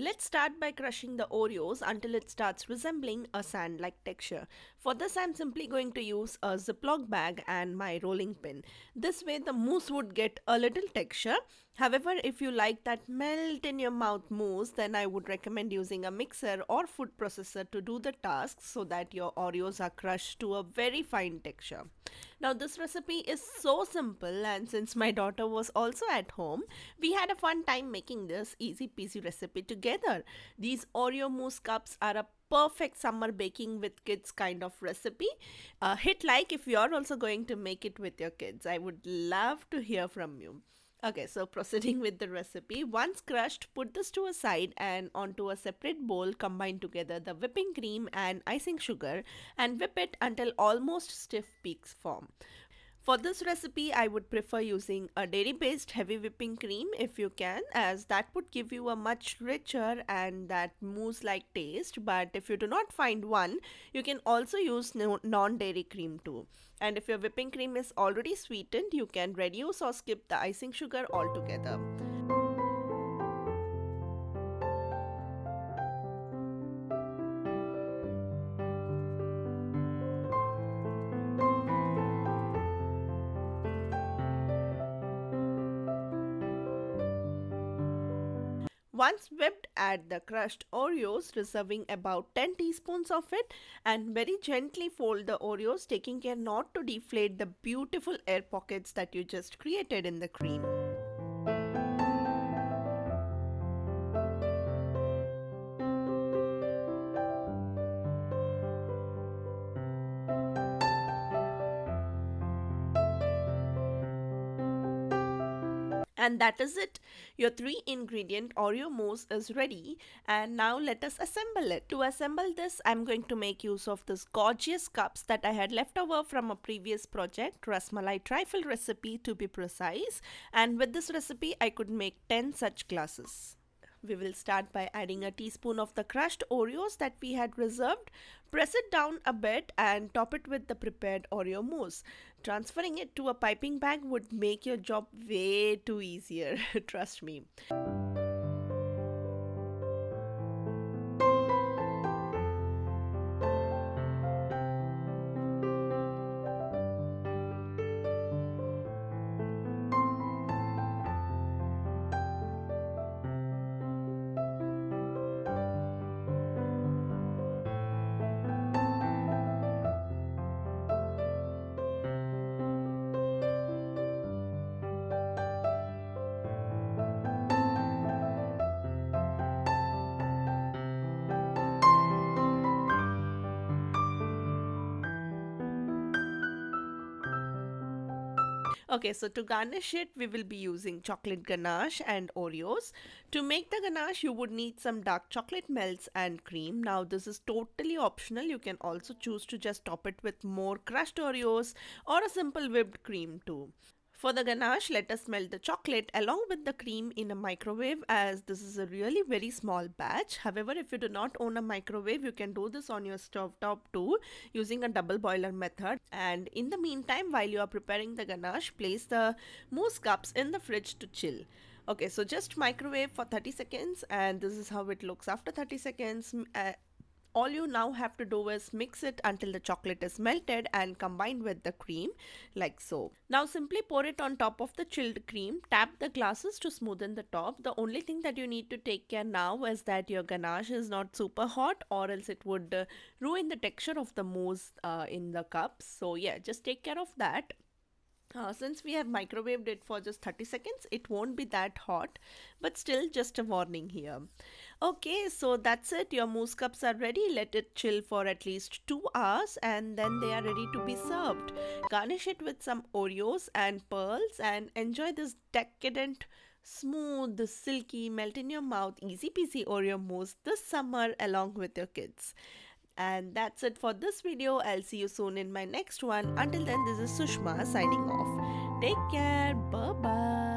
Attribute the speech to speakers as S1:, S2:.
S1: Let's start by crushing the Oreos until it starts resembling a sand-like texture. For this, I'm simply going to use a Ziploc bag and my rolling pin. This way the mousse would get a little texture. However, if you like that melt in your mouth mousse, then I would recommend using a mixer or food processor to do the task so that your Oreos are crushed to a very fine texture. Now, this recipe is so simple, and since my daughter was also at home, we had a fun time making this easy peasy recipe together. These Oreo mousse cups are a perfect summer baking with kids kind of recipe. Hit like if you're also going to make it with your kids. I would love to hear from you. Okay, so proceeding with the recipe. Once crushed, put this to a side and onto a separate bowl. Combine together the whipping cream and icing sugar and whip it until almost stiff peaks form. For this recipe, I would prefer using a dairy-based heavy whipping cream if you can, as that would give you a much richer and that mousse-like taste. But if you do not find one, you can also use non-dairy cream too. And if your whipping cream is already sweetened, you can reduce or skip the icing sugar altogether. Once whipped, add the crushed Oreos, reserving about 10 teaspoons of it, and very gently fold the Oreos, taking care not to deflate the beautiful air pockets that you just created in the cream. And that is it. Your 3 ingredient Oreo mousse is ready, and now let us assemble it. To assemble this, I'm going to make use of this gorgeous cups that I had left over from a previous project, Rasmalai trifle recipe to be precise, and with this recipe I could make 10 such glasses. We will start by adding a teaspoon of the crushed Oreos that we had reserved. Press it down a bit and top it with the prepared Oreo mousse. Transferring it to a piping bag would make your job way too easier, trust me. Okay, so to garnish it, we will be using chocolate ganache and Oreos. To make the ganache, you would need some dark chocolate melts and cream. Now, this is totally optional. You can also choose to just top it with more crushed Oreos or a simple whipped cream too. For the ganache, let us melt the chocolate along with the cream in a microwave, as this is a really very small batch. However, if you do not own a microwave, you can do this on your stove top too using a double boiler method. And in the meantime, while you are preparing the ganache, place the mousse cups in the fridge to chill. Okay, so just microwave for 30 seconds, and this is how it looks after 30 seconds. All you now have to do is mix it until the chocolate is melted and combined with the cream, like so. Now simply pour it on top of the chilled cream. Tap the glasses to smoothen the top. The only thing that you need to take care now is that your ganache is not super hot, or else it would ruin the texture of the mousse in the cups. So yeah, just take care of that. Since we have microwaved it for just 30 seconds, it won't be that hot, but still just a warning here. Okay, so that's it. Your mousse cups are ready. Let it chill for at least 2 hours and then they are ready to be served. Garnish it with some Oreos and pearls and enjoy this decadent, smooth, silky, melt in your mouth, easy peasy Oreo mousse this summer along with your kids. And that's it for this video. I'll see you soon in my next one. Until then, this is Sushma signing off. Take care. Bye bye.